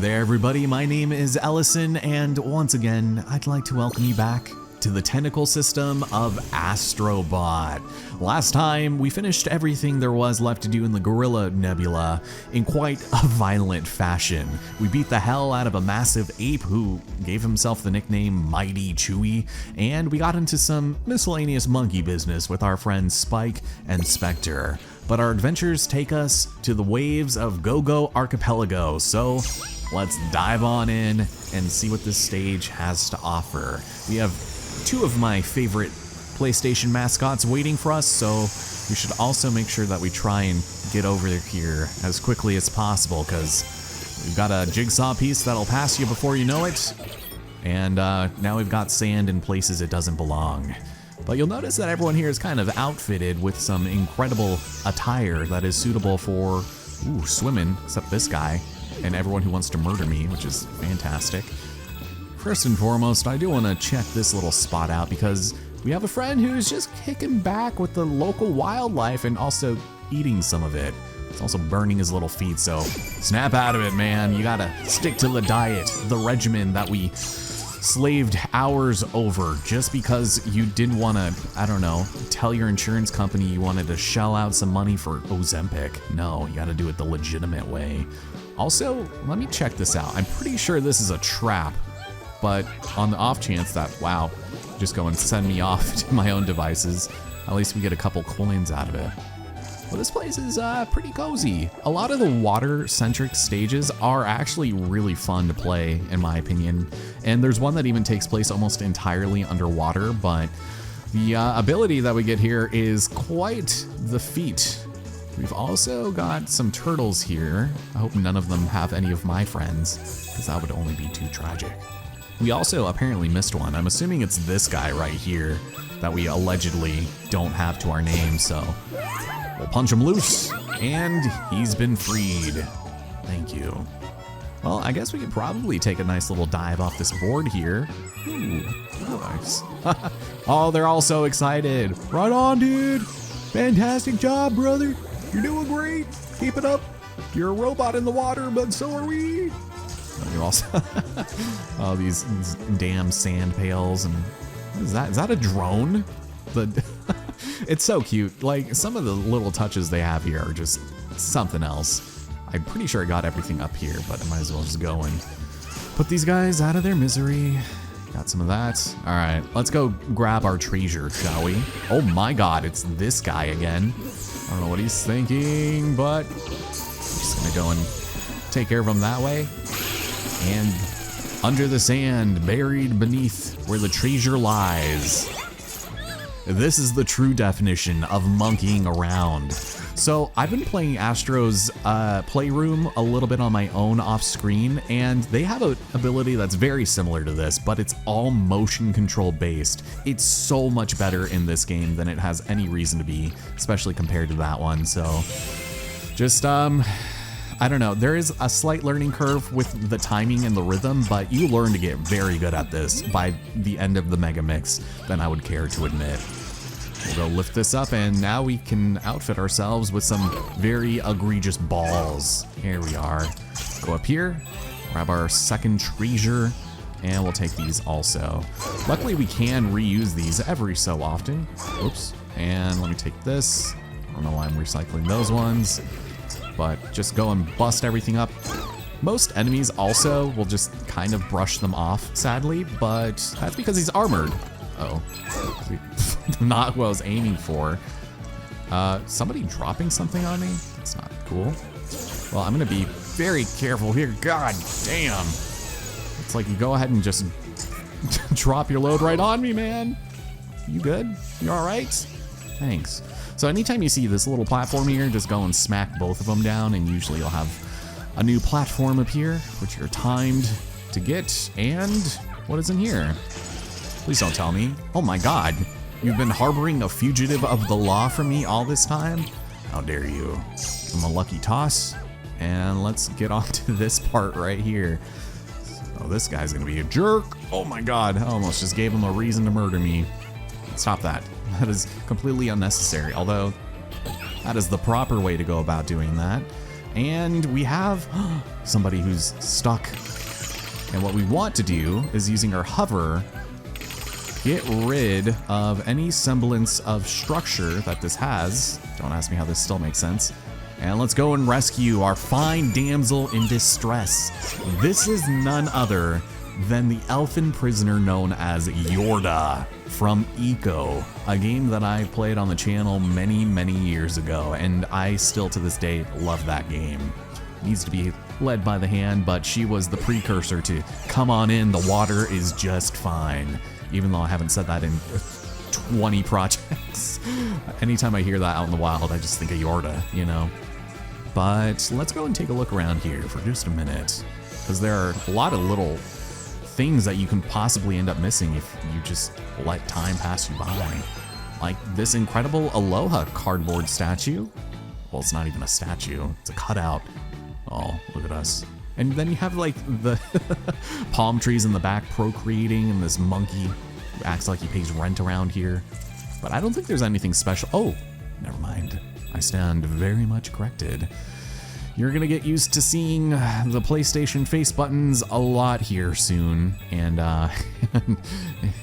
there, everybody. My name is Ellison, and once again, I'd like to welcome you back to the tentacle system of Astro. Last time, we finished everything there was left to do in the Gorilla Nebula in quite a violent fashion. We beat the hell out of a massive ape who gave himself the nickname Mighty Chewy, and we got into some miscellaneous monkey business with our friends Spike and Spectre. But our adventures take us to the waves of Go-Go Archipelago, so let's dive on in and see what this stage has to offer. We have two of my favorite PlayStation mascots waiting for us, so we should also make sure that we try and get over here as quickly as possible, because we've got a jigsaw piece that'll pass you before you know it, and now we've got sand in places it doesn't belong. But you'll notice that everyone here is kind of outfitted with some incredible attire that is suitable for swimming, except this guy and everyone who wants to murder me, which is fantastic. First and foremost, I do want to check this little spot out because we have a friend who's just kicking back with the local wildlife and also eating some of it. It's also burning his little feet, so snap out of it, man. You gotta stick to the diet, the regimen that we slaved hours over just because you didn't want to, I don't know, tell your insurance company you wanted to shell out some money for Ozempic. No, you gotta do it the legitimate way. Also, let me check this out. I'm pretty sure this is a trap, but on the off chance that, wow, just go and send me off to my own devices, at least we get a couple coins out of it. Well, this place is pretty cozy. A lot of the water-centric stages are actually really fun to play, in my opinion. And there's one that even takes place almost entirely underwater, but the ability that we get here is quite the feat. We've also got some turtles here. I hope none of them have any of my friends, because that would only be too tragic. We also apparently missed one. I'm assuming it's this guy right here that we allegedly don't have to our name, so we'll punch him loose, and he's been freed. Thank you. Well, I guess we could probably take a nice little dive off this board here. Ooh, nice. Oh, they're all so excited. Right on, dude. Fantastic job, brother. You're doing great. Keep it up. You're a robot in the water, but so are we. You're also oh, these damn sand pails, and what is that? Is that a drone? It's so cute. Like, some of the little touches they have here are just something else. I'm pretty sure I got everything up here, but I might as well just go and put these guys out of their misery. Got some of that. All right, let's go grab our treasure, shall we? Oh my God, it's this guy again. I don't know what he's thinking, but I'm just gonna go and take care of him that way. And under the sand, buried beneath where the treasure lies. This is the true definition of monkeying around. So I've been playing Astro's Playroom a little bit on my own off screen, and they have an ability that's very similar to this, but it's all motion control based. It's so much better in this game than it has any reason to be, especially compared to that one. So just, I don't know, there is a slight learning curve with the timing and the rhythm, but you learn to get very good at this by the end of the Mega Mix than I would care to admit. We'll go lift this up, and now we can outfit ourselves with some very egregious balls. Here we are. Go up here, grab our second treasure, and we'll take these also. Luckily, we can reuse these every so often. Oops. And let me take this. I don't know why I'm recycling those ones, but just go and bust everything up. Most enemies also will just kind of brush them off, sadly, but that's because he's armored. Oh, not what I was aiming for. Somebody dropping something on me? That's not cool. Well, I'm gonna be very careful here. God damn. It's like you go ahead and just drop your load right on me, man. You good? You all right? Thanks. So anytime you see this little platform here, just go and smack both of them down, and usually you'll have a new platform appear, which you're timed to get. And what is in here? Please don't tell me. Oh my God, you've been harboring a fugitive of the law from me all this time? How dare you? Give him a lucky toss, and let's get on to this part right here. Oh, this guy's gonna be a jerk. Oh my God, I almost just gave him a reason to murder me. Stop that. That is completely unnecessary, although that is the proper way to go about doing that. And we have somebody who's stuck. And what we want to do is using our hover, get rid of any semblance of structure that this has. Don't ask me how this still makes sense. And let's go and rescue our fine damsel in distress. This is none other than the elfin prisoner known as Yorda from Eco, a game that I played on the channel many, many years ago, and I still to this day love that game. Needs to be led by the hand, but she was the precursor to come on in, the water is just fine. Even though I haven't said that in 20 projects. Anytime I hear that out in the wild, I just think of Yorda, you know? But let's go and take a look around here for just a minute, because there are a lot of little things that you can possibly end up missing if you just let time pass you by. Like this incredible Aloha cardboard statue. Well, it's not even a statue, it's a cutout. Oh, look at us. And then you have like the palm trees in the back procreating, and this monkey who acts like he pays rent around here. But I don't think there's anything special. Oh, never mind. I stand very much corrected. You're gonna get used to seeing the PlayStation face buttons a lot here soon, and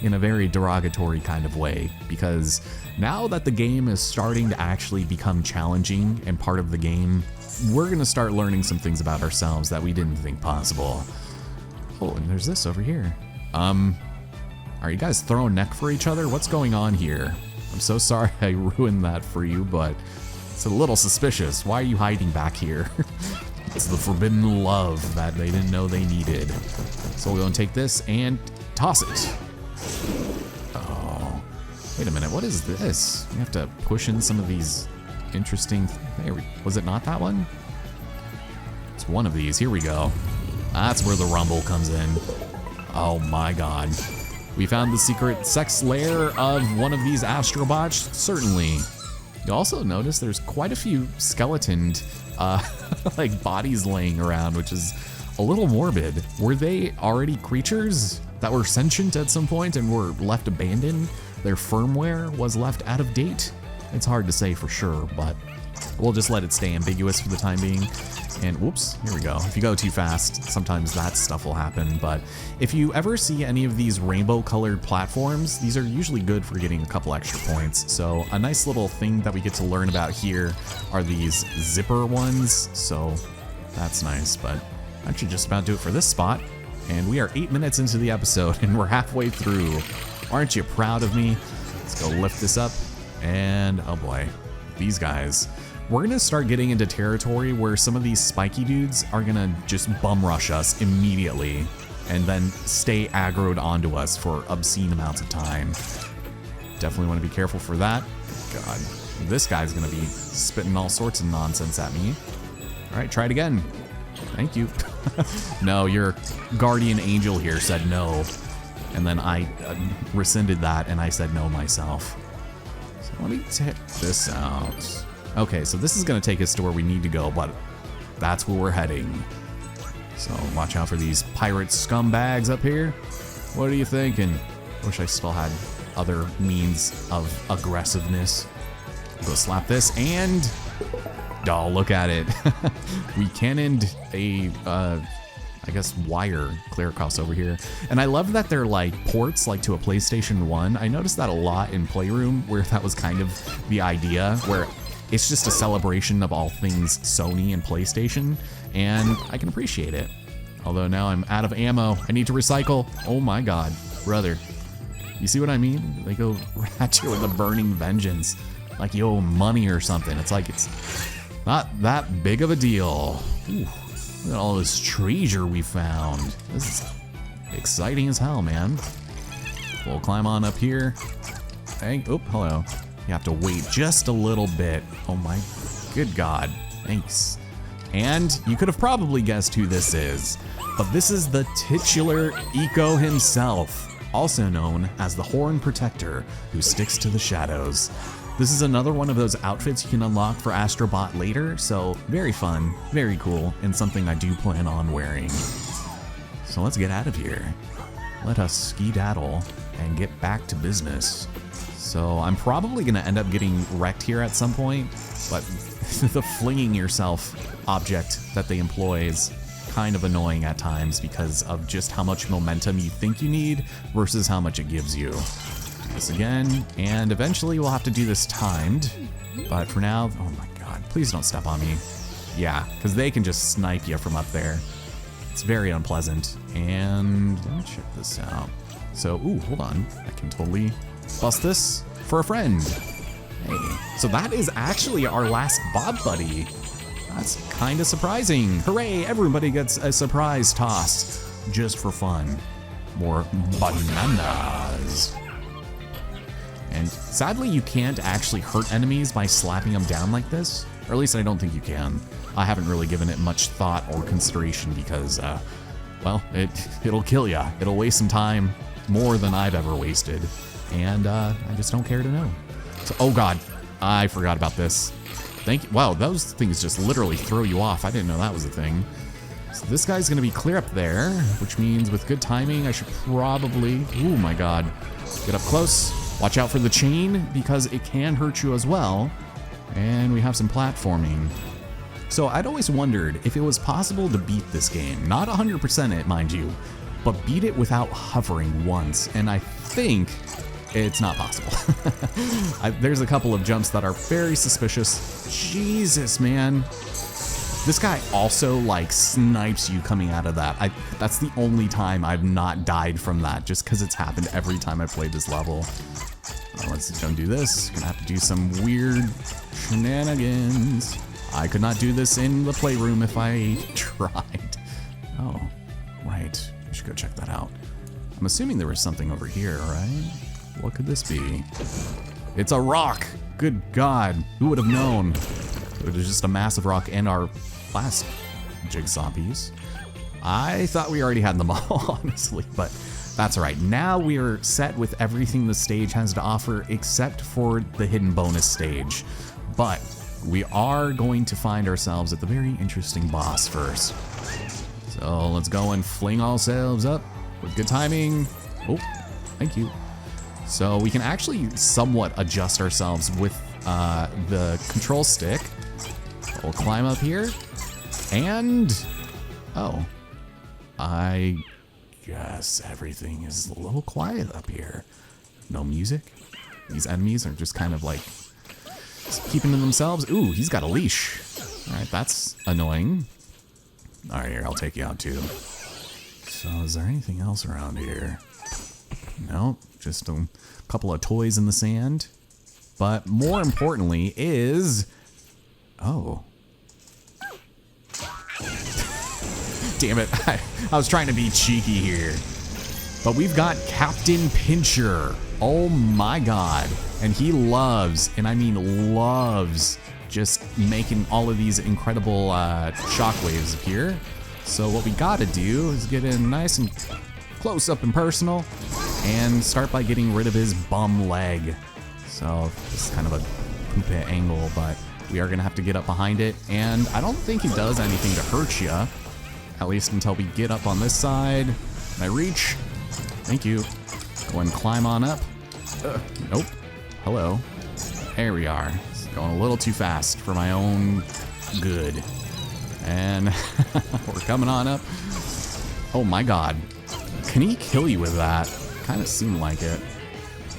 in a very derogatory kind of way, because now that the game is starting to actually become challenging and part of the game, we're gonna start learning some things about ourselves that we didn't think possible. Oh, and there's this over here. Are you guys throwing neck for each other? What's going on here? I'm so sorry I ruined that for you, but it's a little suspicious. Why are you hiding back here? It's the forbidden love that they didn't know they needed. So we'll go and take this and toss it. Oh, wait a minute, what is this? We have to push in some of these interesting, was it not that one? It's one of these, here we go. That's where the rumble comes in. Oh my God. We found the secret sex lair of one of these astrobots, certainly. You also notice there's quite a few skeletoned like bodies laying around, which is a little morbid. Were they already creatures that were sentient at some point and were left abandoned? Their firmware was left out of date? It's hard to say for sure, but we'll just let it stay ambiguous for the time being. And whoops, here we go. If you go too fast, sometimes that stuff will happen. But if you ever see any of these rainbow colored platforms, these are usually good for getting a couple extra points. So a nice little thing that we get to learn about here are these zipper ones. So that's nice, but I'm actually just about to do it for this spot. And we are 8 minutes into the episode and we're halfway through. Aren't you proud of me? Let's go lift this up. And oh boy, these guys. We're gonna start getting into territory where some of these spiky dudes are gonna just bum rush us immediately and then stay aggroed onto us for obscene amounts of time. Definitely wanna be careful for that. God, this guy's gonna be spitting all sorts of nonsense at me. All right, try it again. Thank you. No, your guardian angel here said no. And then I rescinded that and I said no myself. So let me check this out. Okay, so this is gonna take us to where we need to go, but that's where we're heading. So watch out for these pirate scumbags up here. What are you thinking? Wish I still had other means of aggressiveness. Go slap this and, oh, look at it. We cannoned a, I guess, wire clear across over here. And I love that they're like ports like to a PlayStation 1. I noticed that a lot in Playroom where that was kind of the idea, where it's just a celebration of all things Sony and PlayStation, and I can appreciate it. Although now I'm out of ammo. I need to recycle. Oh my God, brother. You see what I mean? They go at you with a burning vengeance, like you owe money or something. It's like it's not that big of a deal. Ooh, look at all this treasure we found. This is exciting as hell, man. We'll climb on up here. Hey, oh, hello. You have to wait just a little bit. Oh my good God, thanks. And you could have probably guessed who this is, but this is the titular Eco himself, also known as the Horn Protector, who sticks to the shadows. This is another one of those outfits you can unlock for Astrobot later, so very fun, very cool, and something I do plan on wearing. So let's get out of here. Let us skedaddle and get back to business. So I'm probably gonna end up getting wrecked here at some point, but the flinging yourself object that they employ is kind of annoying at times because of just how much momentum you think you need versus how much it gives you. Do this again, and eventually we'll have to do this timed. But for now, oh my god, please don't step on me. Yeah, because they can just snipe you from up there. It's very unpleasant. And let me check this out. So, ooh, hold on. I can totally bust this for a friend. Hey, so that is actually our last Bob Buddy. That's kind of surprising. Hooray, everybody gets a surprise toss just for fun. More bananas. And sadly, you can't actually hurt enemies by slapping them down like this. Or at least I don't think you can. I haven't really given it much thought or consideration because, well, it'll kill ya. It'll waste some time, more than I've ever wasted. And I just don't care to know. So, oh god, I forgot about this. Thank you. Wow, those things just literally throw you off. I didn't know that was a thing. So this guy's gonna be clear up there, which means with good timing, I should probably, oh my god, get up close. Watch out for the chain because it can hurt you as well. And we have some platforming. So I'd always wondered if it was possible to beat this game. Not 100% it, mind you, but beat it without hovering once. And I think it's not possible. There's a couple of jumps that are very suspicious. Jesus, man. This guy also like snipes you coming out of that. That's the only time I've not died from that, just because it's happened every time I played this level. Let's don't do this. Gonna have to do some weird shenanigans. I could not do this in the playroom if I tried. Oh, right. I should go check that out. I'm assuming there was something over here, right? What could this be? It's a rock! Good God, who would have known? It was just a massive rock and our last jigsaw piece. I thought we already had them all, honestly, but that's all right. Now we are set with everything the stage has to offer except for the hidden bonus stage. But we are going to find ourselves at the very interesting boss first. So let's go and fling ourselves up with good timing. Oh, thank you. So we can actually somewhat adjust ourselves with the control stick. We'll climb up here and, oh, I guess everything is a little quiet up here. No music. These enemies are just kind of like keeping to themselves. Ooh, he's got a leash. All right, that's annoying. All right, here, I'll take you out too. So is there anything else around here? Nope, just a couple of toys in the sand. But more importantly is, oh. Damn it, I was trying to be cheeky here. But we've got Captain Pincher. Oh my god. And he loves, and I mean loves, just making all of these incredible shockwaves appear. So what we gotta do is get in nice and close up and personal and start by getting rid of his bum leg. So this is kind of a poop angle, but we are gonna have to get up behind it. And I don't think he does anything to hurt you, at least until we get up on this side. Can I reach? Thank you. Go and climb on up. Nope. Hello. There we are. It's going a little too fast for my own good. And we're coming on up. Oh my god. Can he kill you with that? Kind of seemed like it.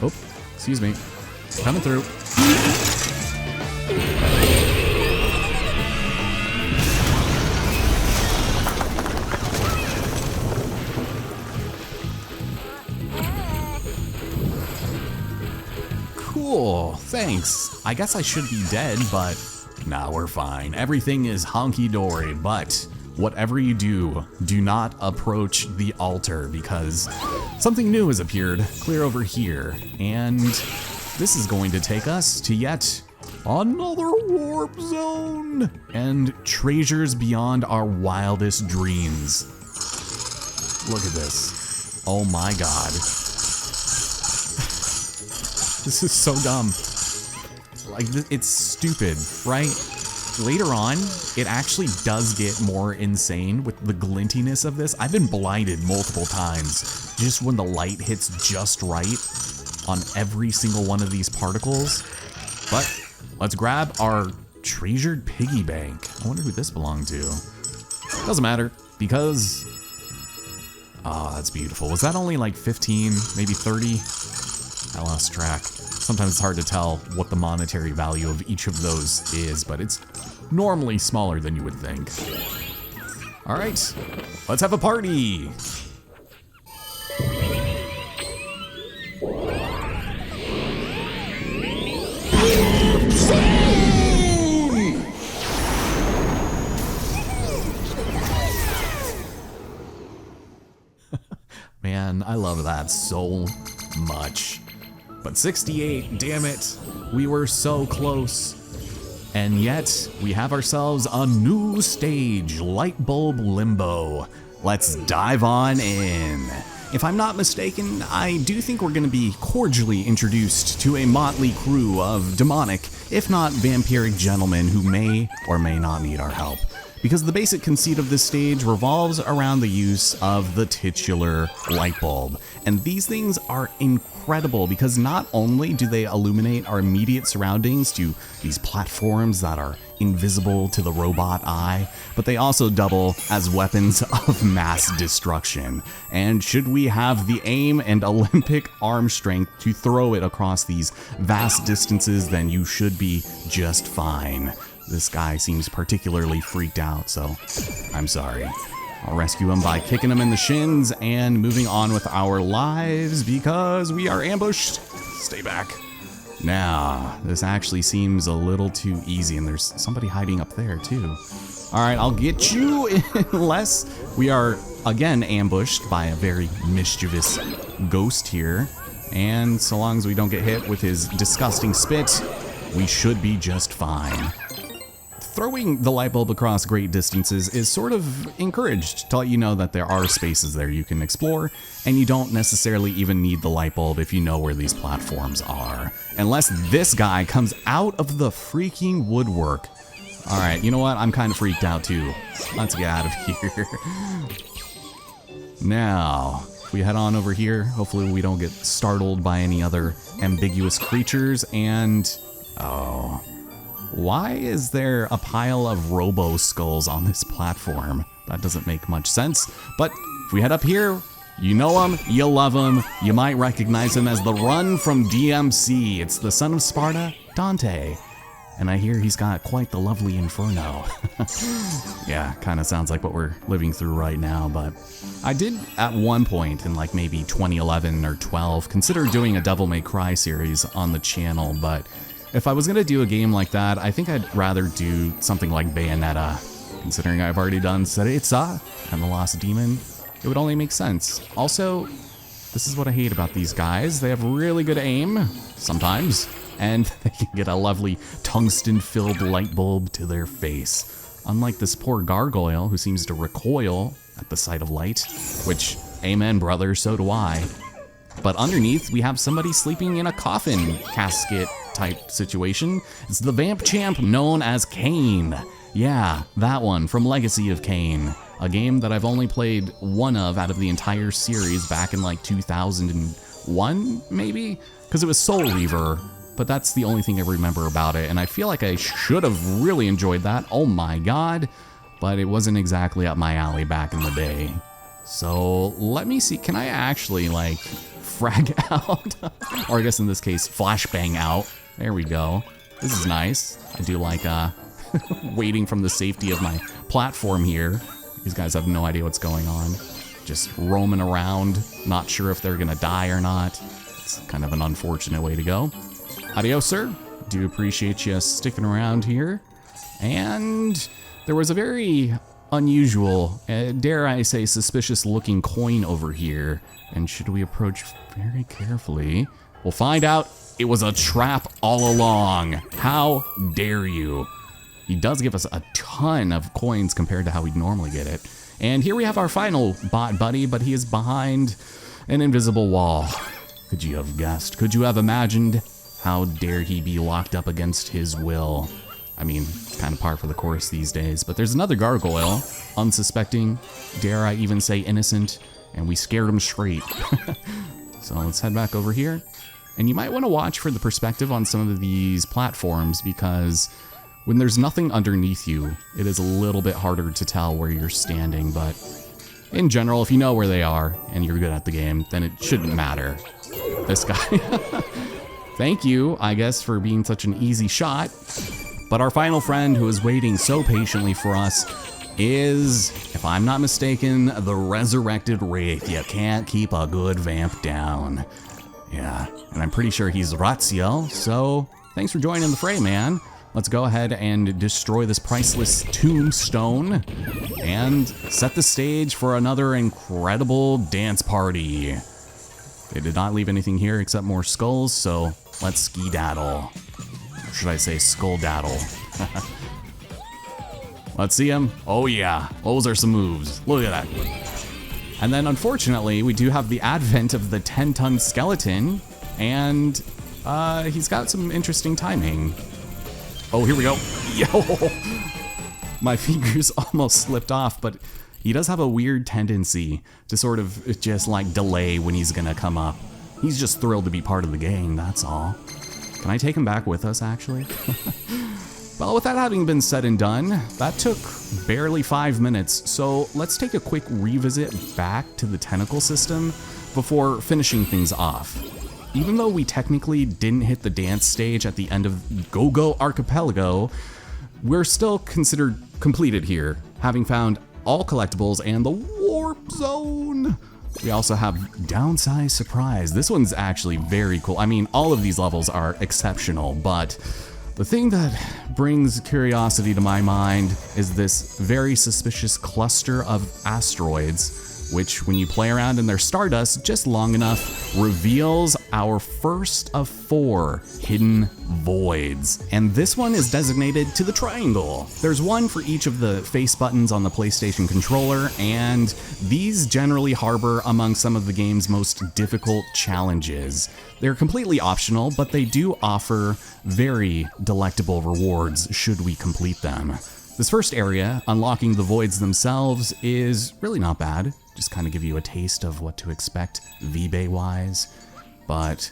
Oh, excuse me. Coming through. Cool, thanks. I guess I should be dead, but nah, we're fine. Everything is honky-dory, but whatever you do, do not approach the altar because something new has appeared clear over here. And this is going to take us to yet another warp zone and treasures beyond our wildest dreams. Look at this. Oh my god. This is so dumb. Like, it's stupid, right? Later on, it actually does get more insane with the glintiness of this. I've been blinded multiple times just when the light hits just right on every single one of these particles. But let's grab our Treasured piggy bank. I wonder who this belonged to. Doesn't matter, because... Oh, that's beautiful. Was that only like 15, maybe 30? I lost track. Sometimes it's hard to tell what the monetary value of each of those is, but it's normally smaller than you would think. All right, let's have a party. Man, I love that so much. But 68, damn it, we were so close. And yet, we have ourselves a new stage, Light Bulb Limbo. Let's dive on in. If I'm not mistaken, I do think we're going to be cordially introduced to a motley crew of demonic, if not vampiric gentlemen who may or may not need our help. Because the basic conceit of this stage revolves around the use of the titular light bulb. And these things are incredible because not only do they illuminate our immediate surroundings to these platforms that are invisible to the robot eye, but they also double as weapons of mass destruction. And should we have the aim and Olympic arm strength to throw it across these vast distances, then you should be just fine. This guy seems particularly freaked out, so I'm sorry. I'll rescue him by kicking him in the shins and moving on with our lives because we are ambushed. Stay back. Now, this actually seems a little too easy, and there's somebody hiding up there too. All right, I'll get you unless we are again ambushed by a very mischievous ghost here. And so long as we don't get hit with his disgusting spit, we should be just fine. Throwing the light bulb across great distances is sort of encouraged to let you know that there are spaces there you can explore, and you don't necessarily even need the light bulb if you know where these platforms are. Unless this guy comes out of the freaking woodwork. Alright, you know what? I'm kind of freaked out too. Let's get out of here. Now, if we head on over here, hopefully we don't get startled by any other ambiguous creatures, and... oh... why is there a pile of robo skulls on this platform? That doesn't make much sense. But if we head up here, you know him, you love him, you might recognize him as the Run from DMC. It's the son of Sparta, Dante. And I hear he's got quite the lovely inferno. Yeah, kind of sounds like what we're living through right now, but I did at one point in like maybe 2011 or 12 consider doing a Devil May Cry series on the channel, but if I was going to do a game like that, I think I'd rather do something like Bayonetta. Considering I've already done Tseretsa and the Lost Demon, it would only make sense. Also, this is what I hate about these guys. They have really good aim, sometimes, and they can get a lovely tungsten-filled light bulb to their face. Unlike this poor gargoyle who seems to recoil at the sight of light, which, amen brother, so do I. But underneath, we have somebody sleeping in a coffin casket type situation. It's the vamp champ known as Cain. Yeah, that one from Legacy of Kain, a game that I've only played one of out of the entire series back in like 2001, maybe? Because it was Soul Reaver, but that's the only thing I remember about it, and I feel like I should have really enjoyed that, oh my god, but it wasn't exactly up my alley back in the day. So let me see, can I actually like frag out? Or I guess in this case, flashbang out. There we go. This is nice. I do like waiting from the safety of my platform here. These guys have no idea what's going on. Just roaming around, not sure if they're gonna die or not. It's kind of an unfortunate way to go. Adios, sir. Do appreciate you sticking around here. And there was a very unusual, dare I say, suspicious looking coin over here. And should we approach very carefully, we'll find out it was a trap all along. How dare you? He does give us a ton of coins compared to how we'd normally get it. And here we have our final bot buddy, but he is behind an invisible wall. Could you have guessed? Could you have imagined? How dare he be locked up against his will? I mean, it's kind of par for the course these days, but there's another gargoyle, unsuspecting, dare I even say innocent, and we scared him straight. So let's head back over here. And you might want to watch for the perspective on some of these platforms because When there's nothing underneath you, it is a little bit harder to tell where you're standing, but in general, if you know where they are and you're good at the game, then it shouldn't matter. This guy. Thank you, I guess, for being such an easy shot. But our final friend, who is waiting so patiently for us, is, if I'm not mistaken, the Resurrected Wraith. You can't keep a good vamp down. Yeah, and I'm pretty sure he's Ratziel, so thanks for joining the fray, man. Let's go ahead and destroy this priceless tombstone and set the stage for another incredible dance party. They did not leave anything here except more skulls, so let's skedaddle. Or should I say skull-daddle? Let's see him. Oh yeah, those are some moves. Look at that. And then unfortunately, we do have the advent of the 10-ton skeleton, and he's got some interesting timing. Oh, here we go. Yo! My fingers almost slipped off, but he does have a weird tendency to sort of just like delay when he's gonna come up. He's just thrilled to be part of the gang, that's all. Can I take him back with us, actually? Well, with that having been said and done, that took barely 5 minutes, so let's take a quick revisit back to the tentacle system before finishing things off. Even though we technically didn't hit the dance stage at the end of Go Archipelago, we're still considered completed here, having found all collectibles and the warp zone. We also have Downside Surprise. This one's actually very cool. I mean, all of these levels are exceptional, but the thing that brings curiosity to my mind is this very suspicious cluster of asteroids, which when you play around in their stardust just long enough, reveals our first of 4 hidden voids. And this one is designated to the triangle. There's one for each of the face buttons on the PlayStation controller, and these generally harbor among some of the game's most difficult challenges. They're completely optional, but they do offer very delectable rewards should we complete them. This first area, unlocking the voids themselves, is really not bad. Just kind of give you a taste of what to expect V-Bay-wise. But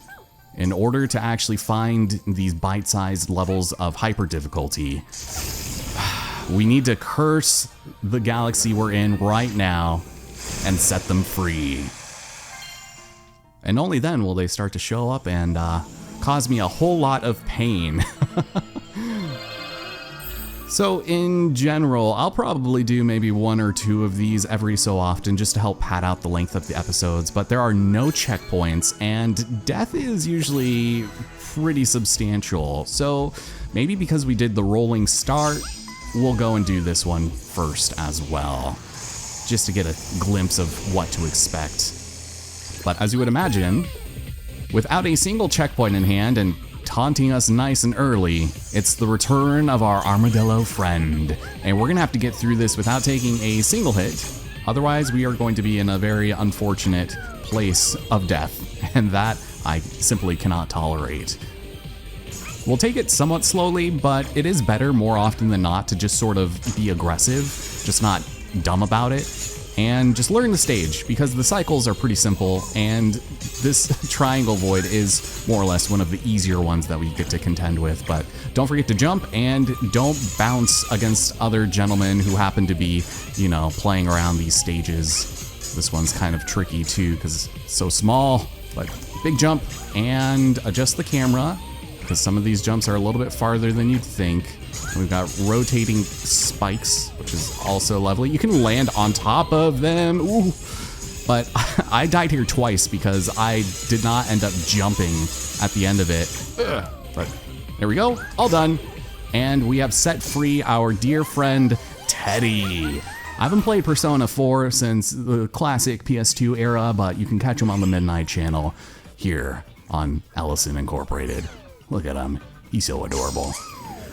in order to actually find these bite-sized levels of hyper difficulty, we need to curse the galaxy we're in right now and set them free. And only then will they start to show up and cause me a whole lot of pain. So in general, I'll probably do maybe 1 or 2 of these every so often just to help pad out the length of the episodes, but there are no checkpoints and death is usually pretty substantial. So maybe because we did the rolling start, we'll go and do this one first as well, just to get a glimpse of what to expect. But as you would imagine, without a single checkpoint in hand and taunting us nice and early, it's the return of our armadillo friend. And we're gonna have to get through this without taking a single hit. Otherwise, we are going to be in a very unfortunate place of death, and that I simply cannot tolerate. We'll take it somewhat slowly, but it is better more often than not to just sort of be aggressive, just not dumb about it, and just learn the stage, because the cycles are pretty simple, and this triangle void is more or less one of the easier ones that we get to contend with. But don't forget to jump, and don't bounce against other gentlemen who happen to be, you know, playing around these stages. This one's kind of tricky too, because it's so small, but big jump, and adjust the camera, because some of these jumps are a little bit farther than you'd think. We've got rotating spikes, which is also lovely. You can land on top of them. Ooh. But I died here twice because I did not end up jumping at the end of it. Ugh. But there we go, all done. And we have set free our dear friend, Teddy. I haven't played Persona 4 since the classic PS2 era, but you can catch him on the Midnight Channel here on Ellison Incorporated. Look at him, he's so adorable.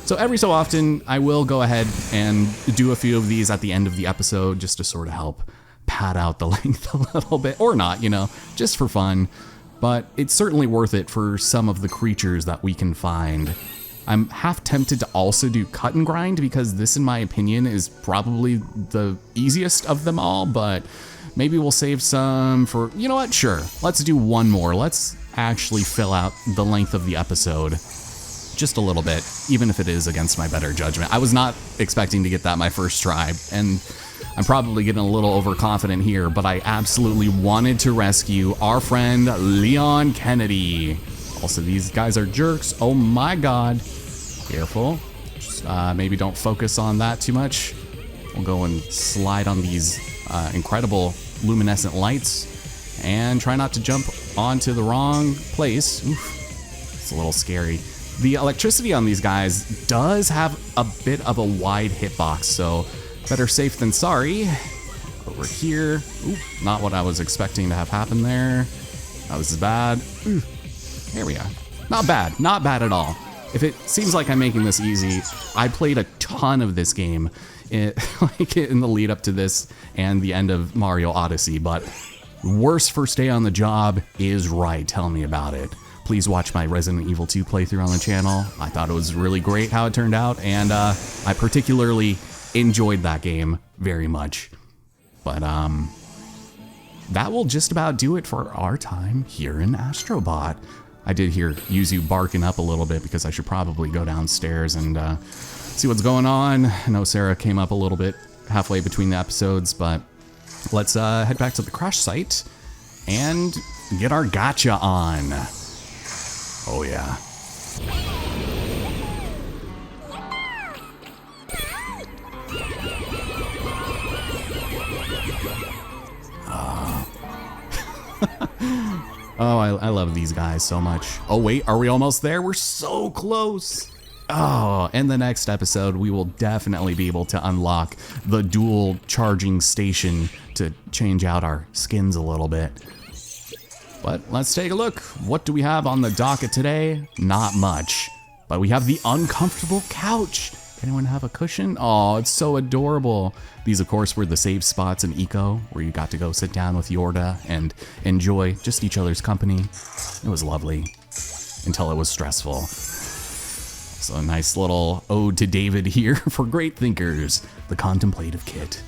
So every so often, I will go ahead and do a few of these at the end of the episode just to sort of help pad out the length a little bit, or not, you know, just for fun. But it's certainly worth it for some of the creatures that we can find. I'm half tempted to also do cut and grind because this, in my opinion, is probably the easiest of them all, but maybe we'll save some for, you know what, sure, let's do one more. Let's actually fill out the length of the episode. just a little bit, even if it is against my better judgment. I was not expecting to get that my first try, and I'm probably getting a little overconfident here, but I absolutely wanted to rescue our friend Leon Kennedy. Also, these guys are jerks. Oh my god. Careful. Just, maybe don't focus on that too much. We'll go and slide on these incredible luminescent lights and try not to jump onto the wrong place. Oof. It's a little scary. The electricity on these guys does have a bit of a wide hitbox, so better safe than sorry. Over here. Ooh, not what I was expecting to have happen there. That was bad. Ooh. There we are. Not bad. Not bad at all. If it seems like I'm making this easy, I played a ton of this game like in the lead up to this and the end of Mario Odyssey, but worst first day on the job is right. Tell me about it. Please watch my Resident Evil 2 playthrough on the channel. I thought it was really great how it turned out, and I particularly enjoyed that game very much. But that will just about do it for our time here in Astrobot. I did hear Yuzu barking up a little bit because I should probably go downstairs and see what's going on. I know Sarah came up a little bit halfway between the episodes, but let's head back to the crash site and get our gacha on. Oh yeah. Oh, I love these guys so much. Oh wait, are we almost there? We're so close. Oh, in the next episode, we will definitely be able to unlock the dual charging station to change out our skins a little bit. But let's take a look. What do we have on the docket today? Not much. But we have the uncomfortable couch. Anyone have a cushion? Oh, it's so adorable. These, of course, were the save spots in Eco, where you got to go sit down with Yorda and enjoy just each other's company. It was lovely, until it was stressful. So a nice little ode to David here for great thinkers, the contemplative kit.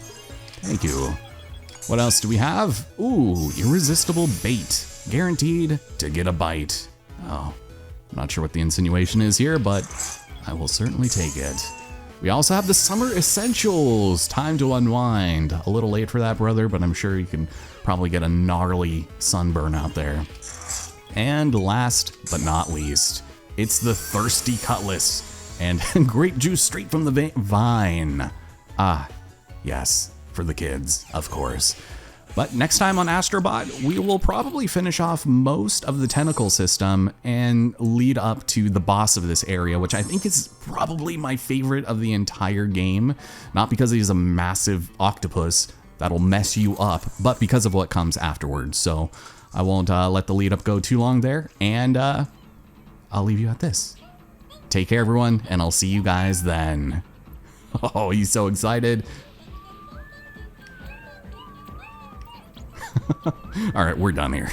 Thank you. What else do we have? Ooh, irresistible bait. Guaranteed to get a bite. Oh, I'm not sure what the insinuation is here, but I will certainly take it. We also have the summer essentials. Time to unwind. A little late for that, brother, but I'm sure you can probably get a gnarly sunburn out there. And last but not least, it's the thirsty cutlass and grape juice straight from the vine. Ah, yes, for the kids, of course. But next time on Astrobot, we will probably finish off most of the tentacle system and lead up to the boss of this area, which I think is probably my favorite of the entire game. Not because he's a massive octopus that'll mess you up, but because of what comes afterwards. So I won't let the lead up go too long there, and I'll leave you at this. Take care, everyone, and I'll see you guys then. Oh, he's so excited. All right, we're done here.